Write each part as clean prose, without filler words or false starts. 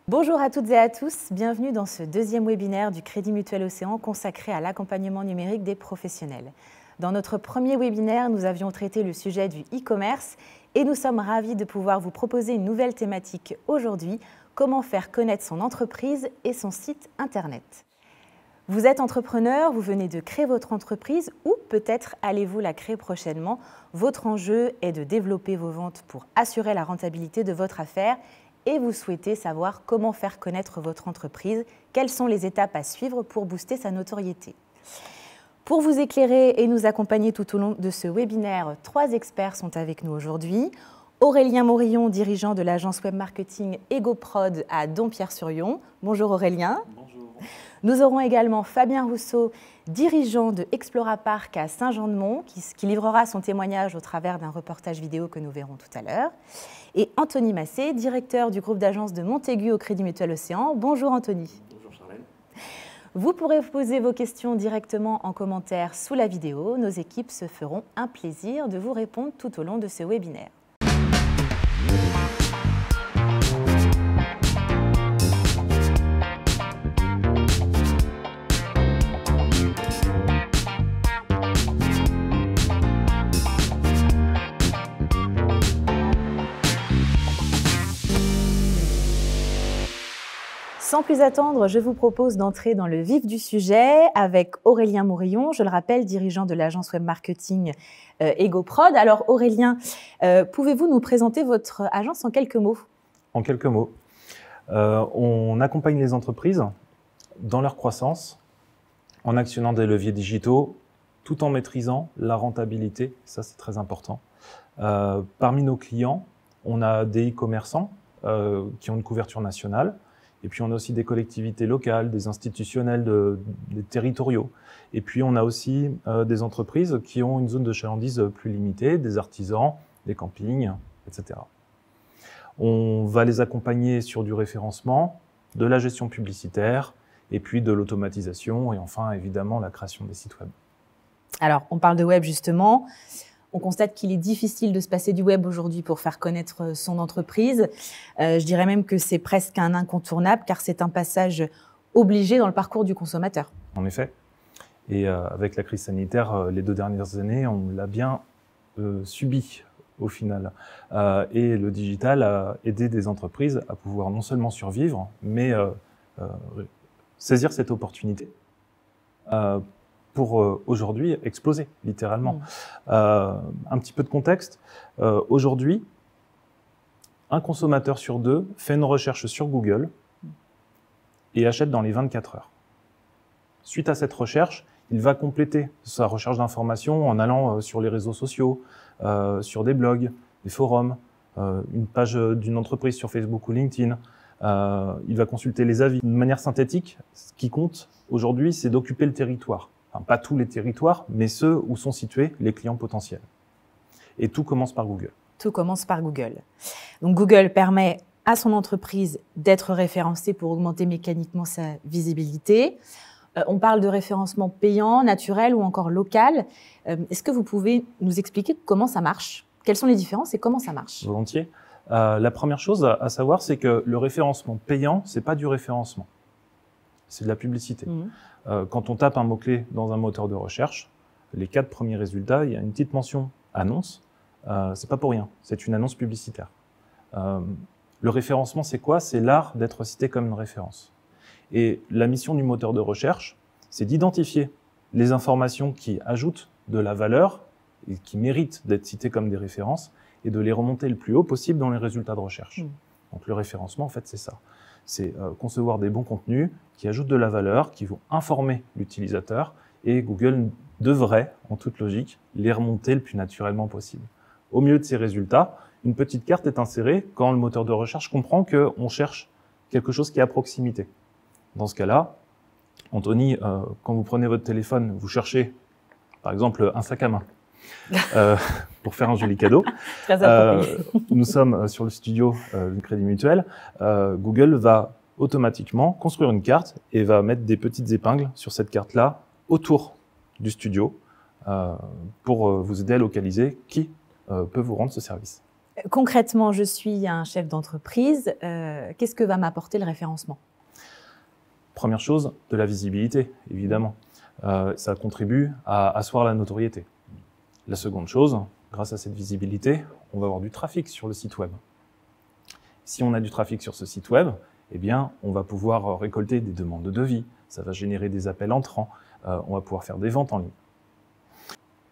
Bonjour à toutes et à tous, bienvenue dans ce deuxième webinaire du Crédit Mutuel Océan consacré à l'accompagnement numérique des professionnels. Dans notre premier webinaire, nous avions traité le sujet du e-commerce et nous sommes ravis de pouvoir vous proposer une nouvelle thématique aujourd'hui, comment faire connaître son entreprise et son site internet. Vous êtes entrepreneur, vous venez de créer votre entreprise ou peut-être allez-vous la créer prochainement. Votre enjeu est de développer vos ventes pour assurer la rentabilité de votre affaire et vous souhaitez savoir comment faire connaître votre entreprise, quelles sont les étapes à suivre pour booster sa notoriété. Pour vous éclairer et nous accompagner tout au long de ce webinaire, 3 experts sont avec nous aujourd'hui. Aurélien Morillon, dirigeant de l'agence web marketing EgoProd à Dompierre-sur-Yon. Bonjour Aurélien. Bonjour. Nous aurons également Fabien Rousseau, dirigeant de Explora Park à Saint-Jean-de-Mont, qui livrera son témoignage au travers d'un reportage vidéo que nous verrons tout à l'heure. Et Anthony Massé, directeur du groupe d'agences de Montaigu au Crédit Mutuel Océan. Bonjour Anthony. Bonjour Charlène. Vous pourrez poser vos questions directement en commentaire sous la vidéo. Nos équipes se feront un plaisir de vous répondre tout au long de ce webinaire. Sans plus attendre, je vous propose d'entrer dans le vif du sujet avec Aurélien Morillon, je le rappelle, dirigeant de l'agence web marketing EgoProd. Alors Aurélien, pouvez-vous nous présenter votre agence en quelques mots? En quelques mots, on accompagne les entreprises dans leur croissance en actionnant des leviers digitaux tout en maîtrisant la rentabilité, ça c'est très important. Parmi nos clients, on a des e-commerçants qui ont une couverture nationale. Et puis, on a aussi des collectivités locales, des institutionnels, des territoriaux. Et puis, on a aussi des entreprises qui ont une zone de chalandise plus limitée, des artisans, des campings, etc. On va les accompagner sur du référencement, de la gestion publicitaire, et puis de l'automatisation, et enfin, évidemment, la création des sites web. Alors, on parle de web justement. On constate qu'il est difficile de se passer du web aujourd'hui pour faire connaître son entreprise. Je dirais même que c'est presque un incontournable car c'est un passage obligé dans le parcours du consommateur. En effet. Et avec la crise sanitaire, les 2 dernières années, on l'a bien subi au final. Et le digital a aidé des entreprises à pouvoir non seulement survivre, mais saisir cette opportunité. Pour aujourd'hui exploser, littéralement. Un petit peu de contexte. Aujourd'hui, un consommateur sur 2 fait une recherche sur Google et achète dans les 24 heures. Suite à cette recherche, il va compléter sa recherche d'informations en allant sur les réseaux sociaux, sur des blogs, des forums, une page d'une entreprise sur Facebook ou LinkedIn. Il va consulter les avis. De manière synthétique, ce qui compte aujourd'hui, c'est d'occuper le territoire. Enfin, pas tous les territoires, mais ceux où sont situés les clients potentiels. Et tout commence par Google. Tout commence par Google. Donc Google permet à son entreprise d'être référencée pour augmenter mécaniquement sa visibilité. On parle de référencement payant, naturel ou encore local. Est-ce que vous pouvez nous expliquer comment ça marche? Quelles sont les différences et comment ça marche? Volontiers. La première chose à savoir, c'est que le référencement payant, c'est pas du référencement. C'est de la publicité. Quand on tape un mot-clé dans un moteur de recherche, les 4 premiers résultats, il y a une petite mention annonce. C'est pas pour rien, c'est une annonce publicitaire. Le référencement, c'est quoi? C'est l'art d'être cité comme une référence. Et la mission du moteur de recherche, c'est d'identifier les informations qui ajoutent de la valeur et qui méritent d'être citées comme des références et de les remonter le plus haut possible dans les résultats de recherche. Donc le référencement, en fait, c'est ça. C'est concevoir des bons contenus qui ajoutent de la valeur, qui vont informer l'utilisateur et Google devrait, en toute logique, les remonter le plus naturellement possible. Au milieu de ces résultats, une petite carte est insérée quand le moteur de recherche comprend qu'on cherche quelque chose qui est à proximité. Dans ce cas-là, Anthony, quand vous prenez votre téléphone, vous cherchez, par exemple, un sac à main pour faire un joli cadeau. Nous sommes sur le studio du Crédit Mutuel. Google va automatiquement construire une carte et va mettre des petites épingles sur cette carte-là autour du studio pour vous aider à localiser qui peut vous rendre ce service. Concrètement, je suis un chef d'entreprise. Qu'est-ce que va m'apporter le référencement? Première chose, de la visibilité, évidemment. Ça contribue à asseoir la notoriété. La seconde chose, grâce à cette visibilité, on va avoir du trafic sur le site web. Si on a du trafic sur ce site web, eh bien, on va pouvoir récolter des demandes de devis, ça va générer des appels entrants, on va pouvoir faire des ventes en ligne.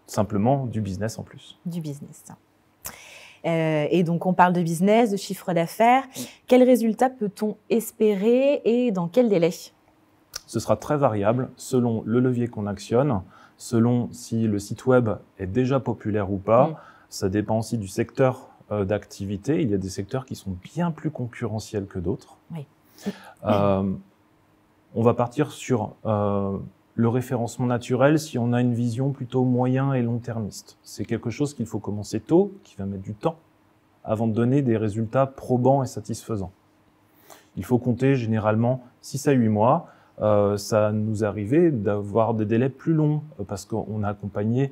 Simplement du business en plus. Du business. Et donc, on parle de business, de chiffre d'affaires. Quels résultats peut-on espérer et dans quel délai? Ce sera très variable selon le levier qu'on actionne, selon si le site web est déjà populaire ou pas. Ça dépend aussi du secteur d'activité. Il y a des secteurs qui sont bien plus concurrentiels que d'autres. Oui. On va partir sur le référencement naturel si on a une vision plutôt moyen et long-termiste. C'est quelque chose qu'il faut commencer tôt, qui va mettre du temps avant de donner des résultats probants et satisfaisants. Il faut compter généralement 6 à 8 mois. Ça nous arrivait d'avoir des délais plus longs parce qu'on a accompagné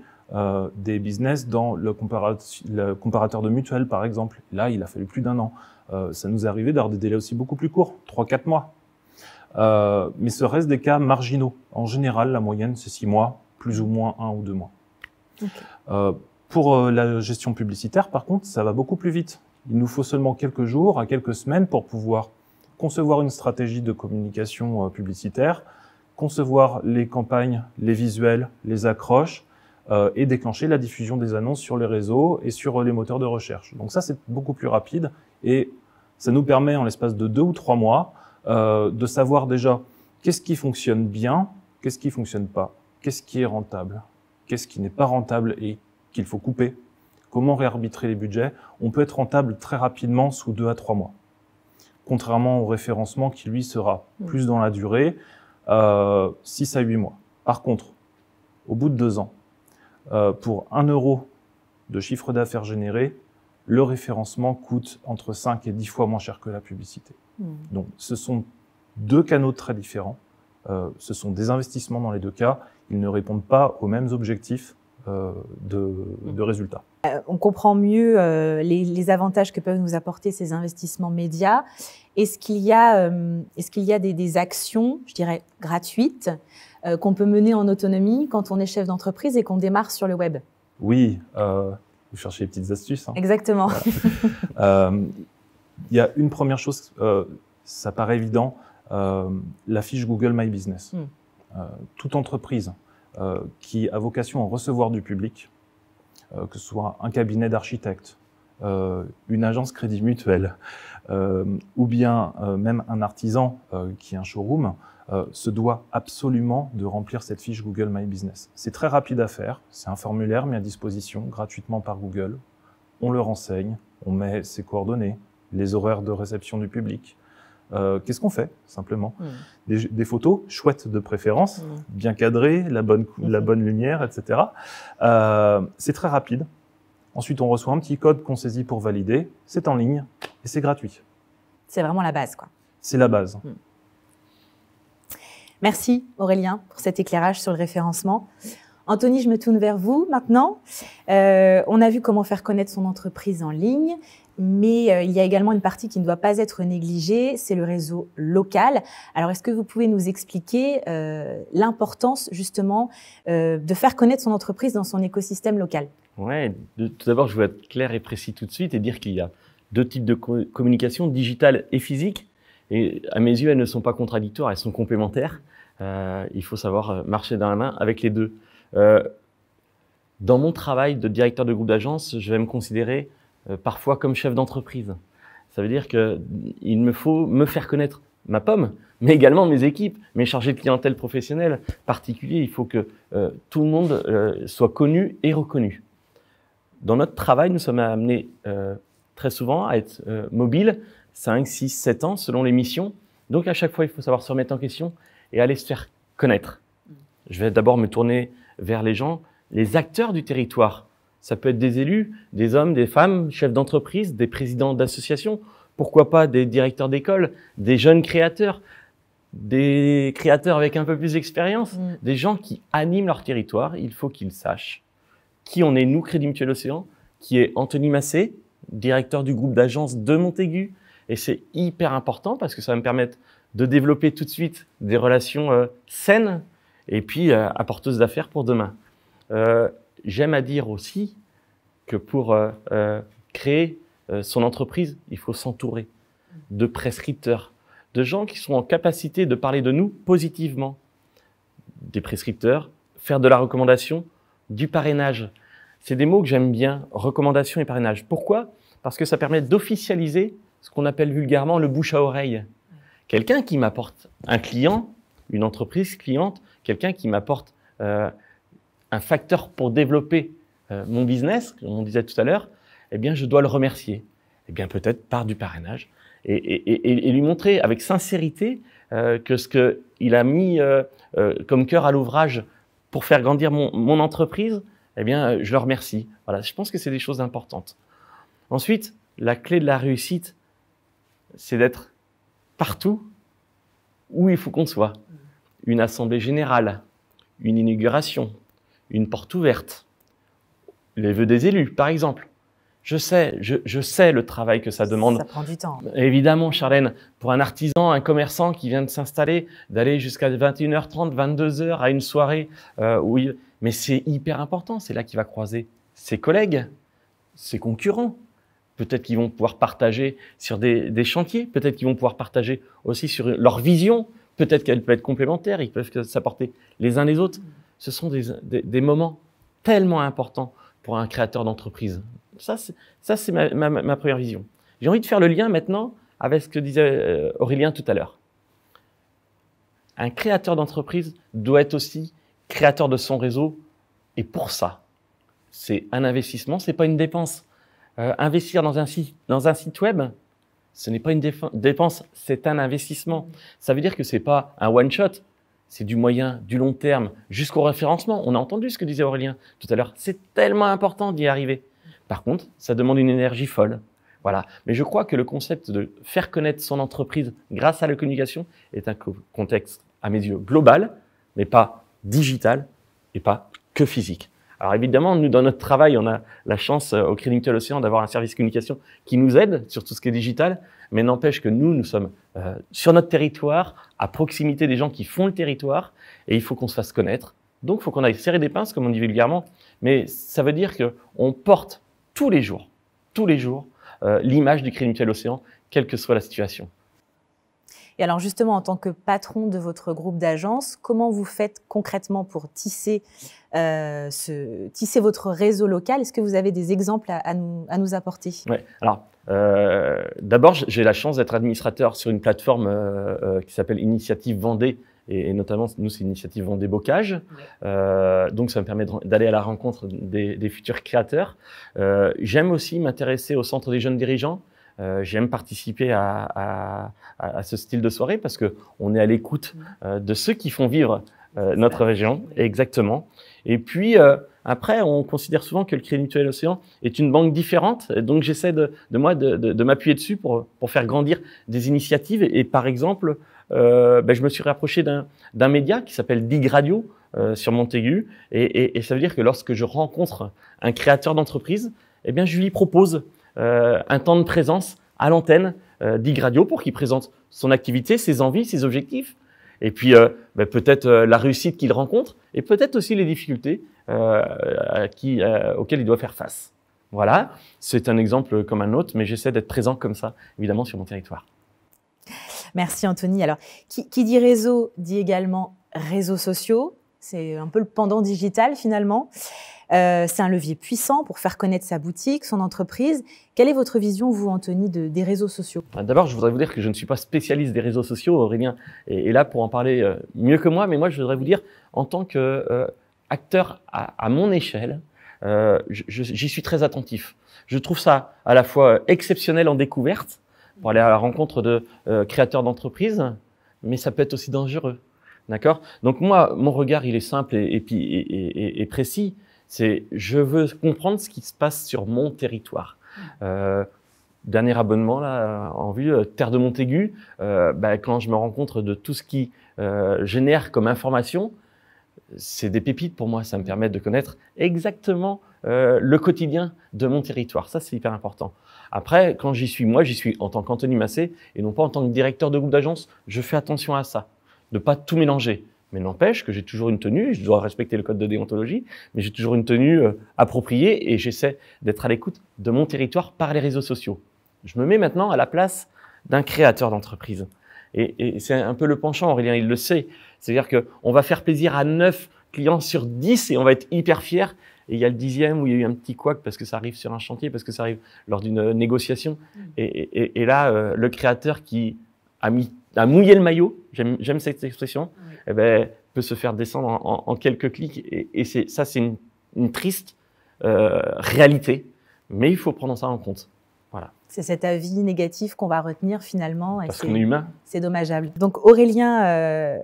des business dans le comparateur de mutuelles, par exemple. Là, il a fallu plus d'1 an. Ça nous est arrivé d'avoir des délais aussi beaucoup plus courts, 3-4 mois. Mais ce reste des cas marginaux. En général, la moyenne, c'est 6 mois, plus ou moins 1 ou 2 mois. Okay. Pour la gestion publicitaire, par contre, ça va beaucoup plus vite. Il nous faut seulement quelques jours à quelques semaines pour pouvoir concevoir une stratégie de communication publicitaire, concevoir les campagnes, les visuels, les accroches et déclencher la diffusion des annonces sur les réseaux et sur les moteurs de recherche. Donc ça, c'est beaucoup plus rapide et ça nous permet, en l'espace de 2 ou 3 mois, de savoir déjà qu'est-ce qui fonctionne bien, qu'est-ce qui fonctionne pas, qu'est-ce qui est rentable, qu'est-ce qui n'est pas rentable et qu'il faut couper, comment réarbitrer les budgets. On peut être rentable très rapidement sous 2 à 3 mois. Contrairement au référencement qui, lui, sera plus dans la durée, 6 à 8 mois. Par contre, au bout de 2 ans, pour 1 euro de chiffre d'affaires généré, le référencement coûte entre 5 et 10 fois moins cher que la publicité. Donc, ce sont 2 canaux très différents. Ce sont des investissements dans les 2 cas. Ils ne répondent pas aux mêmes objectifs de résultats. On comprend mieux les avantages que peuvent nous apporter ces investissements médias. Est-ce qu'il y a des actions, je dirais, gratuites qu'on peut mener en autonomie quand on est chef d'entreprise et qu'on démarre sur le web? Oui, vous cherchez les petites astuces. Hein. Exactement. Il y a une première chose, ça paraît évident, la fiche Google My Business. Toute entreprise qui a vocation à recevoir du public, que ce soit un cabinet d'architectes, une agence crédit mutuel, ou bien même un artisan qui a un showroom, se doit absolument de remplir cette fiche Google My Business. C'est très rapide à faire, c'est un formulaire mis à disposition gratuitement par Google. On le renseigne, on met ses coordonnées, les horaires de réception du public. Qu'est-ce qu'on fait, simplement? Des photos chouettes de préférence, bien cadrées, la bonne lumière, etc. C'est très rapide. Ensuite, on reçoit un petit code qu'on saisit pour valider. C'est en ligne et c'est gratuit. C'est vraiment la base, quoi. C'est la base. Merci Aurélien pour cet éclairage sur le référencement. Anthony, je me tourne vers vous maintenant. On a vu comment faire connaître son entreprise en ligne, mais il y a également une partie qui ne doit pas être négligée, c'est le réseau local. Alors, est-ce que vous pouvez nous expliquer l'importance justement de faire connaître son entreprise dans son écosystème local? Ouais, tout d'abord, je veux être clair et précis tout de suite et dire qu'il y a 2 types de communication, digitale et physique. Et à mes yeux, elles ne sont pas contradictoires, elles sont complémentaires. Il faut savoir marcher dans la main avec les 2. Dans mon travail de directeur de groupe d'agence, je vais me considérer parfois comme chef d'entreprise. Ça veut dire qu'il me faut me faire connaître ma pomme, mais également mes équipes, mes chargés de clientèle professionnels particuliers. Il faut que tout le monde soit connu et reconnu. Dans notre travail, nous sommes amenés très souvent à être mobiles, 5, 6, 7 ans selon les missions. Donc à chaque fois, il faut savoir se remettre en question et aller se faire connaître. Je vais d'abord me tourner vers les gens, les acteurs du territoire. Ça peut être des élus, des hommes, des femmes, chefs d'entreprise, des présidents d'associations, pourquoi pas des directeurs d'école, des jeunes créateurs, des créateurs avec un peu plus d'expérience, des gens qui animent leur territoire. Il faut qu'ils sachent qui on est, nous, Crédit Mutuel Océan, qui est Anthony Massé, directeur du groupe d'agence de Montaigu. Et c'est hyper important parce que ça va me permettre de développer tout de suite des relations saines et puis apporteuses d'affaires pour demain. J'aime à dire aussi que pour créer son entreprise, il faut s'entourer de prescripteurs, de gens qui sont en capacité de parler de nous positivement. Des prescripteurs, faire de la recommandation, du parrainage. C'est des mots que j'aime bien, recommandation et parrainage. Pourquoi? Parce que ça permet d'officialiser ce qu'on appelle vulgairement le bouche à oreille. Quelqu'un qui m'apporte un client, une entreprise cliente, quelqu'un qui m'apporte un facteur pour développer mon business, comme on disait tout à l'heure, eh bien, je dois le remercier. Eh bien, peut-être par du parrainage et lui montrer avec sincérité que ce qu'il a mis comme cœur à l'ouvrage pour faire grandir mon entreprise, eh bien, je le remercie. Voilà, je pense que c'est des choses importantes. Ensuite, la clé de la réussite, c'est d'être partout où il faut qu'on soit. Une assemblée générale, une inauguration, une porte ouverte, les vœux des élus, par exemple. Je sais le travail que ça demande. Ça prend du temps. Évidemment, Charlène, pour un artisan, un commerçant qui vient de s'installer, d'aller jusqu'à 21h30, 22h à une soirée, mais c'est hyper important. C'est là qu'il va croiser ses collègues, ses concurrents. Peut-être qu'ils vont pouvoir partager sur des chantiers. Peut-être qu'ils vont pouvoir partager aussi sur leur vision. Peut-être qu'elle peut être complémentaire. Ils peuvent s'apporter les uns les autres. Ce sont des moments tellement importants pour un créateur d'entreprise. Ça, c'est ma première vision. J'ai envie de faire le lien maintenant avec ce que disait Aurélien tout à l'heure. Un créateur d'entreprise doit être aussi créateur de son réseau. Et pour ça, c'est un investissement, c'est pas une dépense. Investir dans un site web, ce n'est pas une dépense, c'est un investissement. Ça veut dire que c'est pas un one-shot, c'est du moyen, du long terme, jusqu'au référencement. On a entendu ce que disait Aurélien tout à l'heure. C'est tellement important d'y arriver. Par contre, ça demande une énergie folle. Voilà. Mais je crois que le concept de faire connaître son entreprise grâce à la communication est un contexte, à mes yeux, global, mais pas digital et pas que physique. Alors évidemment, nous, dans notre travail, on a la chance au Crédit Mutuel Océan d'avoir un service communication qui nous aide sur tout ce qui est digital, mais n'empêche que nous sommes sur notre territoire, à proximité des gens qui font le territoire, et il faut qu'on se fasse connaître. Donc, il faut qu'on aille serrer des pinces, comme on dit vulgairement, mais ça veut dire qu'on porte tous les jours, l'image du Crédit Mutuel Océan, quelle que soit la situation. Et alors justement, en tant que patron de votre groupe d'agences, comment vous faites concrètement pour tisser votre réseau local? Est-ce que vous avez des exemples à nous apporter? Oui, alors d'abord, j'ai la chance d'être administrateur sur une plateforme qui s'appelle Initiative Vendée, et notamment, nous, c'est Initiative Vendée Bocage. Donc, ça me permet d'aller à la rencontre des futurs créateurs. J'aime aussi m'intéresser au Centre des jeunes dirigeants. J'aime participer à ce style de soirée parce qu'on est à l'écoute de ceux qui font vivre notre région. Exactement. Et puis, après, on considère souvent que le Crédit Mutuel Océan est une banque différente. Donc, j'essaie de m'appuyer dessus pour faire grandir des initiatives. Et par exemple, je me suis rapproché d'un média qui s'appelle Dig Radio sur Montaigu. Et ça veut dire que lorsque je rencontre un créateur d'entreprise, eh bien, je lui propose un temps de présence à l'antenne Dig Radio pour qu'il présente son activité, ses envies, ses objectifs, et puis peut-être la réussite qu'il rencontre et peut-être aussi les difficultés auxquelles il doit faire face. Voilà, c'est un exemple comme un autre, mais j'essaie d'être présent comme ça, évidemment, sur mon territoire. Merci Anthony. Alors, qui dit réseau dit également réseaux sociaux. C'est un peu le pendant digital finalement. C'est un levier puissant pour faire connaître sa boutique, son entreprise. Quelle est votre vision, vous, Anthony, des réseaux sociaux? D'abord, je voudrais vous dire que je ne suis pas spécialiste des réseaux sociaux. Aurélien est là pour en parler mieux que moi. Mais moi, je voudrais vous dire, en tant qu'acteur à mon échelle, j'y suis très attentif. Je trouve ça à la fois exceptionnel en découverte, pour aller à la rencontre de créateurs d'entreprises, mais ça peut être aussi dangereux. D'accord? Donc moi, mon regard, il est simple et précis. C'est je veux comprendre ce qui se passe sur mon territoire. Dernier abonnement là en vue, Terre de Montaigu. Quand je me rends compte de tout ce qui génère comme information, c'est des pépites pour moi. Ça me permet de connaître exactement le quotidien de mon territoire. Ça, c'est hyper important. Après, quand j'y suis, moi, j'y suis en tant qu'Anthony Massé et non pas en tant que directeur de groupe d'agence. Je fais attention à ça, de pas tout mélanger. Mais n'empêche que j'ai toujours une tenue, je dois respecter le code de déontologie, mais j'ai toujours une tenue appropriée et j'essaie d'être à l'écoute de mon territoire par les réseaux sociaux. Je me mets maintenant à la place d'un créateur d'entreprise. Et c'est un peu le penchant, Aurélien, il le sait. C'est-à-dire qu'on va faire plaisir à 9 clients sur 10 et on va être hyper fiers. Et il y a le 10e où il y a eu un petit couac parce que ça arrive sur un chantier, parce que ça arrive lors d'une négociation. Et là, le créateur qui a mouillé le maillot, j'aime cette expression, eh ben, peut se faire descendre en quelques clics. Et ça, c'est une triste réalité. Mais il faut prendre ça en compte. Voilà. C'est cet avis négatif qu'on va retenir finalement. Parce qu'on est humain. C'est dommageable. Donc Aurélien,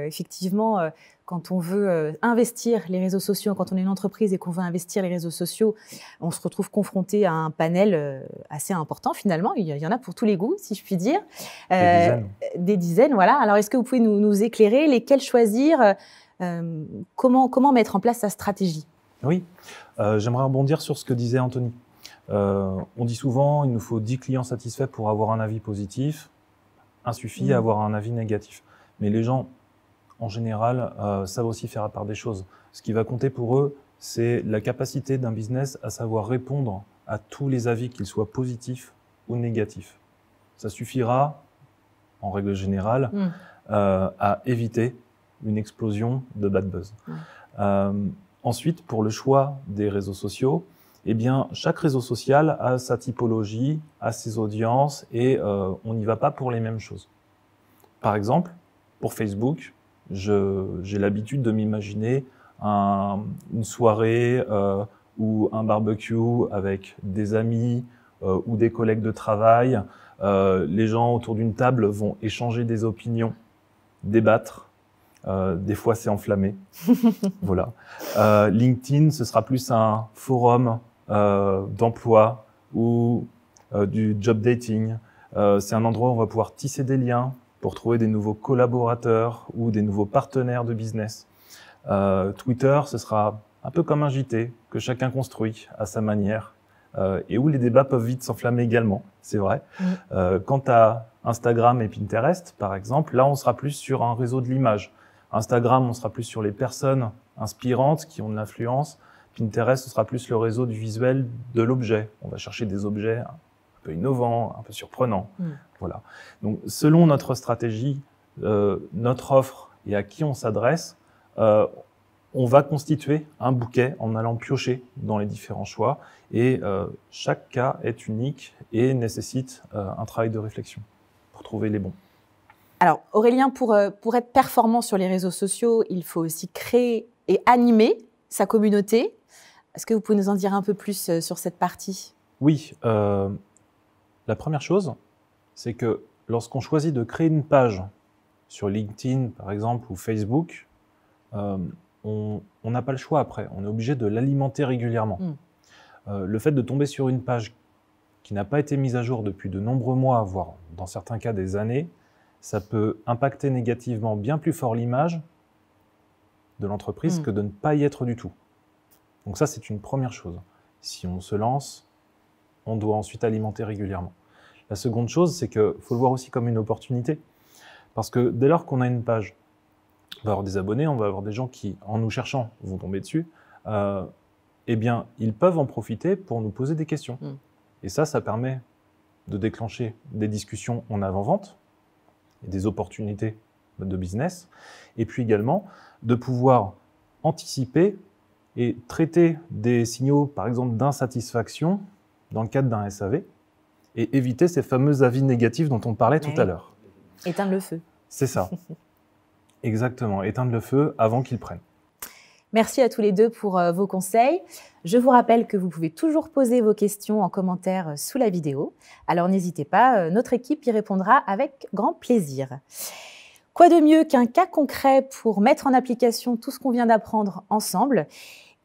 effectivement, quand on veut investir les réseaux sociaux, quand on est une entreprise et qu'on veut investir les réseaux sociaux, on se retrouve confronté à un panel assez important finalement. Il y en a pour tous les goûts, si je puis dire. Des dizaines, voilà. Alors est-ce que vous pouvez nous éclairer, lesquels choisir, comment mettre en place sa stratégie? Oui, j'aimerais rebondir sur ce que disait Anthony. On dit souvent il nous faut 10 clients satisfaits pour avoir un avis positif, suffit à avoir un avis négatif. Mais les gens, en général, savent aussi faire à part des choses. Ce qui va compter pour eux, c'est la capacité d'un business à savoir répondre à tous les avis, qu'ils soient positifs ou négatifs. Ça suffira, en règle générale, à éviter une explosion de bad buzz. Ensuite, pour le choix des réseaux sociaux, eh bien, chaque réseau social a sa typologie, a ses audiences et on n'y va pas pour les mêmes choses. Par exemple, pour Facebook, j'ai l'habitude de m'imaginer une soirée ou un barbecue avec des amis ou des collègues de travail. Les gens autour d'une table vont échanger des opinions, débattre. Des fois, c'est enflammé. Voilà. LinkedIn, ce sera plus un forum d'emploi ou du job dating. C'est un endroit où on va pouvoir tisser des liens pour trouver des nouveaux collaborateurs ou des nouveaux partenaires de business. Twitter, ce sera un peu comme un JT que chacun construit à sa manière et où les débats peuvent vite s'enflammer également, c'est vrai. Quant à Instagram et Pinterest, par exemple, là, on sera plus sur un réseau de l'image. Instagram, on sera plus sur les personnes inspirantes qui ont de l'influence. Pinterest, ce sera plus le réseau du visuel, de l'objet. On va chercher des objets un peu innovants, un peu surprenants. Voilà. Donc, selon notre stratégie, notre offre et à qui on s'adresse, on va constituer un bouquet en allant piocher dans les différents choix. Et chaque cas est unique et nécessite un travail de réflexion pour trouver les bons. Alors, Aurélien, pour être performant sur les réseaux sociaux, il faut aussi créer et animer sa communauté. Est-ce que vous pouvez nous en dire un peu plus sur cette partie? Oui. La première chose, c'est que lorsqu'on choisit de créer une page sur LinkedIn, par exemple, ou Facebook, on n'a pas le choix après. On est obligé de l'alimenter régulièrement. Le fait de tomber sur une page qui n'a pas été mise à jour depuis de nombreux mois, voire dans certains cas des années, ça peut impacter négativement bien plus fort l'image de l'entreprise que de ne pas y être du tout. Donc ça, c'est une première chose. Si on se lance, on doit ensuite alimenter régulièrement. La seconde chose, c'est qu'il faut le voir aussi comme une opportunité. Parce que dès lors qu'on a une page, on va avoir des abonnés, on va avoir des gens qui, en nous cherchant, vont tomber dessus. Eh bien, ils peuvent en profiter pour nous poser des questions. Et ça permet de déclencher des discussions en avant-vente, et des opportunités de business, et puis également de pouvoir anticiper et traiter des signaux, par exemple, d'insatisfaction dans le cadre d'un SAV, et éviter ces fameux avis négatifs dont on parlait tout à l'heure. Éteindre le feu. C'est ça. Exactement, éteindre le feu avant qu'il prenne. Merci à tous les deux pour vos conseils. Je vous rappelle que vous pouvez toujours poser vos questions en commentaire sous la vidéo. Alors n'hésitez pas, notre équipe y répondra avec grand plaisir. Quoi de mieux qu'un cas concret pour mettre en application tout ce qu'on vient d'apprendre ensemble?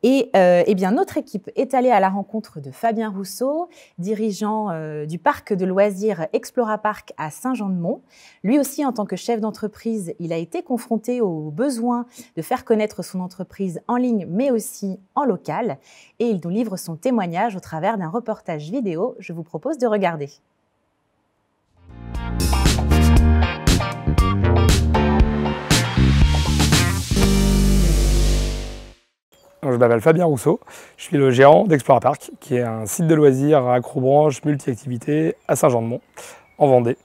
Et eh bien, notre équipe est allée à la rencontre de Fabien Rousseau, dirigeant du parc de loisirs Explora Park à Saint-Jean-de-Mont. Lui aussi, en tant que chef d'entreprise, il a été confronté au besoin de faire connaître son entreprise en ligne, mais aussi en local. Et il nous livre son témoignage au travers d'un reportage vidéo. Je vous propose de regarder. Je m'appelle Fabien Rousseau, je suis le gérant d'Explora Park, qui est un site de loisirs à acrobranche multi-activités à Saint-Jean-de-Mont, en Vendée.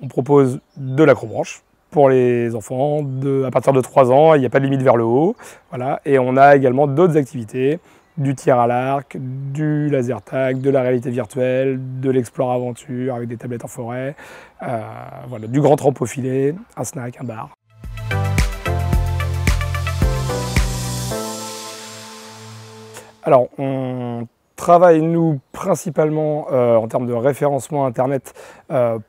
On propose de l'acrobranche pour les enfants à partir de 3 ans, il n'y a pas de limite vers le haut. Voilà. Et on a également d'autres activités, du tir à l'arc, du laser tag, de la réalité virtuelle, de l'explore aventure avec des tablettes en forêt, voilà, du grand trampo filet, un snack, un bar. Alors, on travaille, nous, principalement en termes de référencement Internet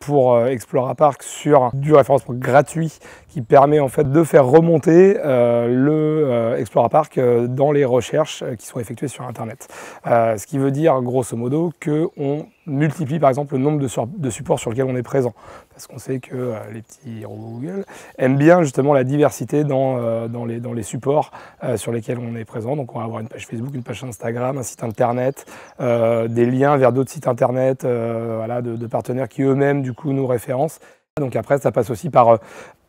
pour Explora Park sur du référencement gratuit qui permet en fait de faire remonter le Explora Park dans les recherches qui sont effectuées sur Internet. Ce qui veut dire, grosso modo, qu'on multiplie par exemple le nombre de supports sur lesquels on est présent. Parce qu'on sait que les petits robots Google aiment bien justement la diversité dans les supports sur lesquels on est présent. Donc on va avoir une page Facebook, une page Instagram, un site internet, des liens vers d'autres sites internet voilà, de partenaires qui eux-mêmes du coup nous référencent. Donc après ça passe aussi par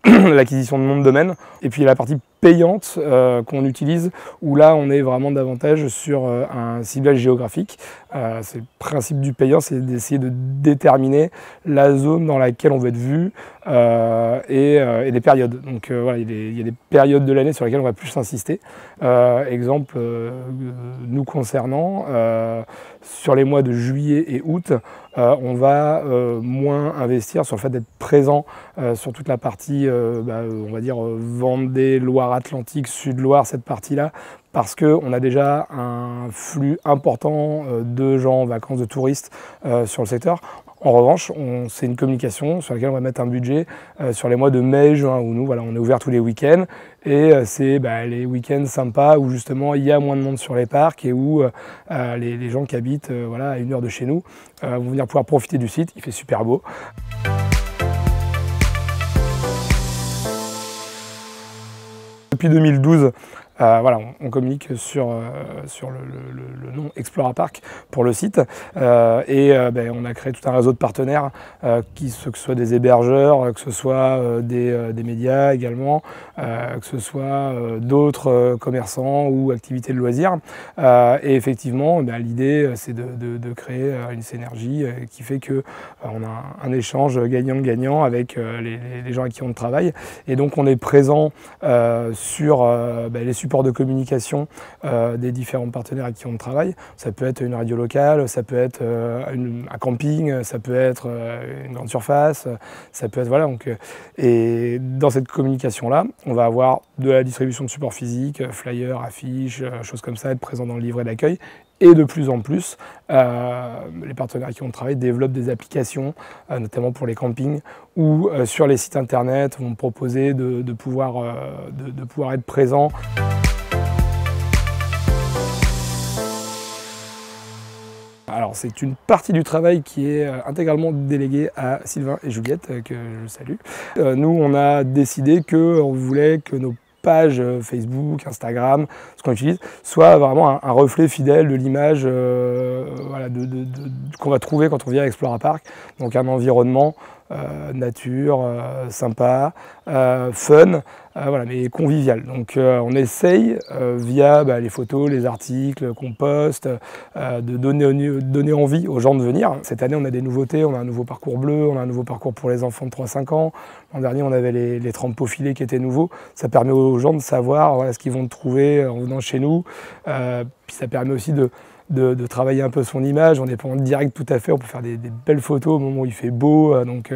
l'acquisition de noms de domaine. Et puis la partie payante qu'on utilise, où là on est vraiment davantage sur un ciblage géographique. C'est le principe du payant, c'est d'essayer de déterminer la zone dans laquelle on veut être vu et des périodes. Donc voilà, il y a des périodes de l'année sur lesquelles on va plus insister. Exemple, nous concernant, sur les mois de juillet et août, on va moins investir sur le fait d'être présent sur toute la partie, on va dire, Vendée, Loire-Atlantique, Sud-Loire, cette partie-là, parce qu'on a déjà un flux important de gens en vacances, de touristes sur le secteur. En revanche, c'est une communication sur laquelle on va mettre un budget sur les mois de mai, juin, où nous, voilà, on est ouvert tous les week-ends. Et c'est les week-ends sympas où justement il y a moins de monde sur les parcs et où les gens qui habitent voilà, à 1 heure de chez nous vont venir pouvoir profiter du site. Il fait super beau. Depuis 2012, voilà, on communique sur le nom Explora Park pour le site on a créé tout un réseau de partenaires, que ce soit des hébergeurs, que ce soit des médias également, que ce soit d'autres commerçants ou activités de loisirs. Et effectivement, l'idée c'est de créer une synergie qui fait qu'on a un échange gagnant-gagnant avec les gens avec qui on travaille. Et donc on est présent sur les supports de communication des différents partenaires avec qui on travaille. Ça peut être une radio locale, ça peut être un camping, ça peut être une grande surface, ça peut être voilà. Donc, et dans cette communication-là, on va avoir de la distribution de supports physiques, flyers, affiches, choses comme ça, être présent dans le livret d'accueil. Et de plus en plus, les partenaires avec qui on travaille développent des applications, notamment pour les campings, ou sur les sites internet vont proposer de pouvoir être présent. Alors c'est une partie du travail qui est intégralement déléguée à Sylvain et Juliette, que je salue. Nous, on a décidé qu'on voulait que nos pages Facebook, Instagram, ce qu'on utilise, soit vraiment un reflet fidèle de l'image voilà, qu'on va trouver quand on vient à Explora Park. Donc un environnement nature, sympa, fun, voilà, mais convivial. Donc on essaye via les photos, les articles qu'on poste, de donner envie aux gens de venir. Cette année on a des nouveautés, on a un nouveau parcours bleu, on a un nouveau parcours pour les enfants de 3-5 ans. L'an dernier on avait les trampo filets qui étaient nouveaux. Ça permet aux gens de savoir voilà, ce qu'ils vont trouver en venant chez nous. Puis ça permet aussi de travailler un peu son image. On n'est pas en direct tout à fait, on peut faire des belles photos au moment où il fait beau, donc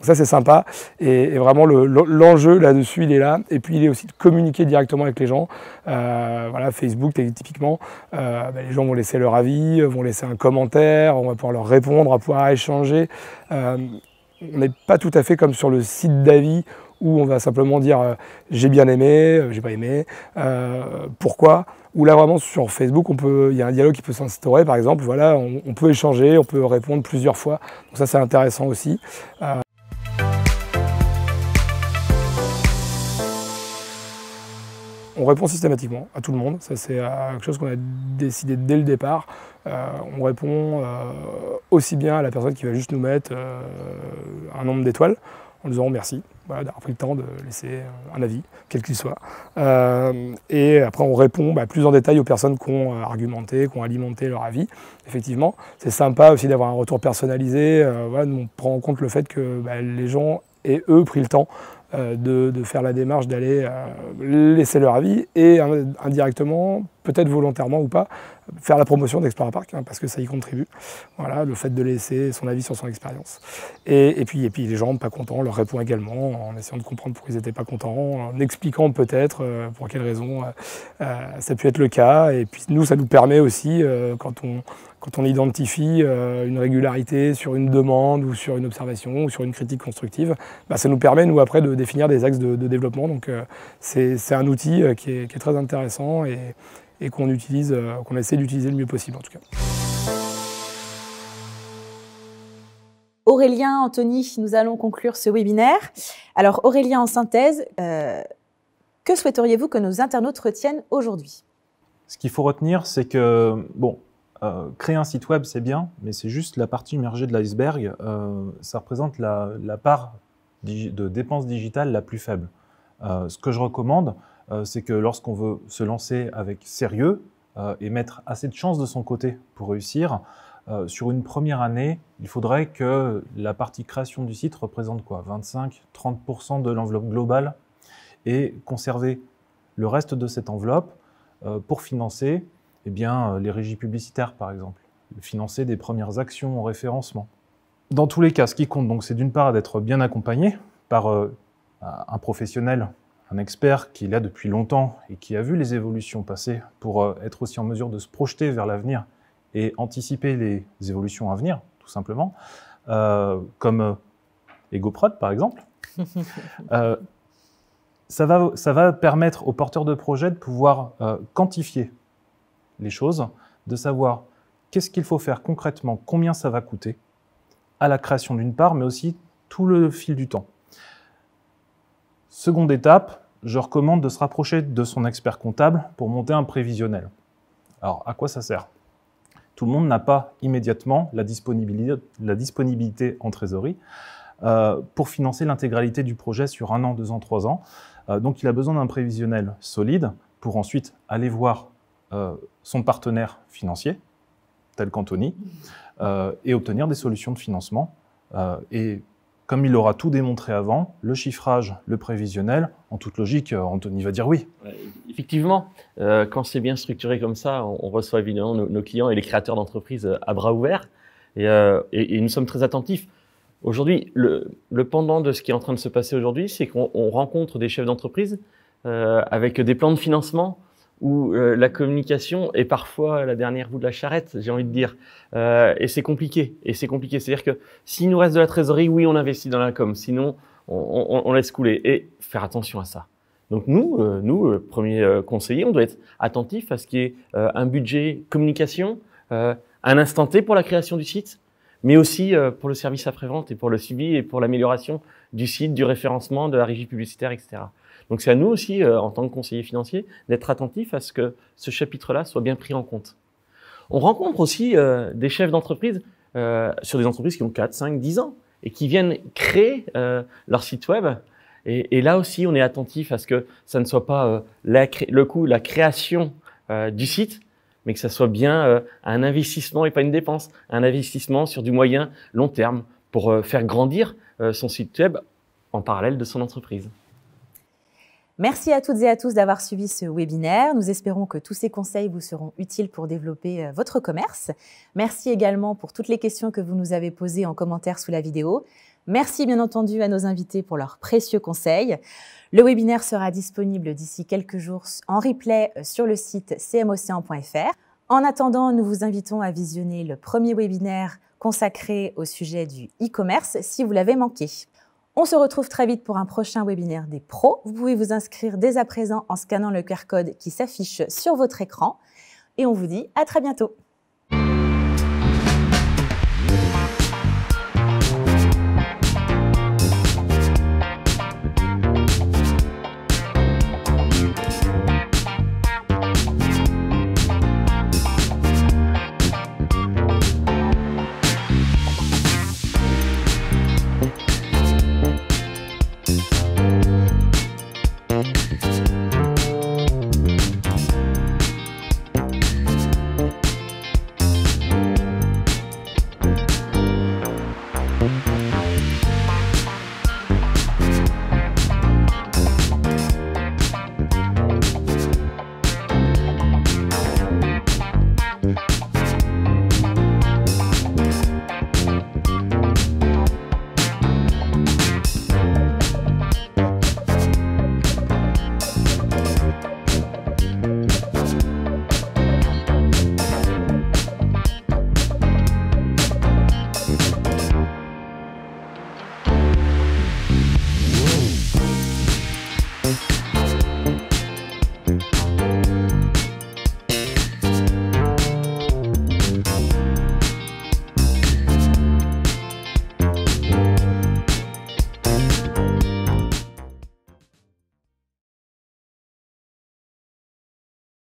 ça c'est sympa. Et vraiment l'enjeu là-dessus il est là, et puis il est aussi de communiquer directement avec les gens. Voilà, Facebook typiquement, les gens vont laisser leur avis, vont laisser un commentaire, on va pouvoir leur répondre, on va pouvoir échanger. On n'est pas tout à fait comme sur le site d'avis où on va simplement dire j'ai bien aimé, j'ai pas aimé, pourquoi. Ou là vraiment sur Facebook, il y a un dialogue qui peut s'instaurer par exemple, voilà, on peut échanger, on peut répondre plusieurs fois, donc ça c'est intéressant aussi. On répond systématiquement à tout le monde, ça c'est quelque chose qu'on a décidé dès le départ. On répond aussi bien à la personne qui va juste nous mettre un nombre d'étoiles, en disant merci, voilà, d'avoir pris le temps de laisser un avis, quel qu'il soit. Et après on répond plus en détail aux personnes qui ont argumenté, qui ont alimenté leur avis. Effectivement, c'est sympa aussi d'avoir un retour personnalisé, voilà, on prend en compte le fait que les gens aient eux pris le temps de faire la démarche d'aller laisser leur avis et indirectement, peut-être volontairement ou pas, faire la promotion d'Explora Park, parce que ça y contribue. Voilà, le fait de laisser son avis sur son expérience. Et puis les gens pas contents, on leur répond également en essayant de comprendre pourquoi ils n'étaient pas contents, en expliquant peut-être pour quelles raisons ça a pu être le cas. Et puis nous, ça nous permet aussi, quand on identifie une régularité sur une demande ou sur une observation ou sur une critique constructive, ça nous permet, nous, après, de définir des axes de développement. Donc c'est un outil qui est très intéressant et qu'on essaie d'utiliser le mieux possible, en tout cas. Aurélien, Anthony, nous allons conclure ce webinaire. Alors Aurélien, en synthèse, que souhaiteriez-vous que nos internautes retiennent aujourd'hui? Ce qu'il faut retenir, c'est que, créer un site web, c'est bien, mais c'est juste la partie immergée de l'iceberg. Ça représente la part de dépenses digitales la plus faible. Ce que je recommande, c'est que lorsqu'on veut se lancer avec sérieux et mettre assez de chance de son côté pour réussir, sur une première année, il faudrait que la partie création du site représente quoi, 25-30% de l'enveloppe globale et conserver le reste de cette enveloppe pour financer les régies publicitaires, par exemple, financer des premières actions en référencement. Dans tous les cas, ce qui compte, donc, c'est d'une part d'être bien accompagné par un professionnel, un expert qui est là depuis longtemps et qui a vu les évolutions passer pour être aussi en mesure de se projeter vers l'avenir et anticiper les évolutions à venir, tout simplement, comme EgoProd, par exemple. Ça va permettre aux porteurs de projets de pouvoir quantifier les choses, de savoir qu'est-ce qu'il faut faire concrètement, combien ça va coûter à la création d'une part, mais aussi tout le fil du temps. Seconde étape, je recommande de se rapprocher de son expert comptable pour monter un prévisionnel. Alors, à quoi ça sert? Tout le monde n'a pas immédiatement la disponibilité en trésorerie pour financer l'intégralité du projet sur 1 an, 2 ans, 3 ans. Donc, il a besoin d'un prévisionnel solide pour ensuite aller voir son partenaire financier, tel qu'Anthony, et obtenir des solutions de financement. Et comme il aura tout démontré avant, le chiffrage, le prévisionnel, en toute logique, Anthony va dire oui. Effectivement, quand c'est bien structuré comme ça, on reçoit évidemment nos clients et les créateurs d'entreprises à bras ouverts. Et nous sommes très attentifs. Aujourd'hui, le pendant de ce qui est en train de se passer aujourd'hui, c'est qu'on rencontre des chefs d'entreprise avec des plans de financement où la communication est parfois la dernière roue de la charrette, j'ai envie de dire. Et c'est compliqué. C'est-à-dire que s'il nous reste de la trésorerie, oui, on investit dans la com. Sinon, on laisse couler. Et faire attention à ça. Donc nous, premiers conseillers, on doit être attentifs à ce qui est un budget communication, un instant T pour la création du site, mais aussi pour le service après-vente et pour le suivi et pour l'amélioration du site, du référencement, de la régie publicitaire, etc. Donc c'est à nous aussi, en tant que conseiller financier, d'être attentifs à ce que ce chapitre-là soit bien pris en compte. On rencontre aussi des chefs d'entreprise sur des entreprises qui ont 4, 5, 10 ans et qui viennent créer leur site web. Et là aussi, on est attentif à ce que ça ne soit pas la création du site, mais que ça soit bien un investissement et pas une dépense. Un investissement sur du moyen, long terme pour faire grandir son site web en parallèle de son entreprise. Merci à toutes et à tous d'avoir suivi ce webinaire. Nous espérons que tous ces conseils vous seront utiles pour développer votre commerce. Merci également pour toutes les questions que vous nous avez posées en commentaire sous la vidéo. Merci bien entendu à nos invités pour leurs précieux conseils. Le webinaire sera disponible d'ici quelques jours en replay sur le site cmocean.fr. En attendant, nous vous invitons à visionner le premier webinaire consacré au sujet du e-commerce si vous l'avez manqué. On se retrouve très vite pour un prochain webinaire des pros. Vous pouvez vous inscrire dès à présent en scannant le QR code qui s'affiche sur votre écran. Et on vous dit à très bientôt.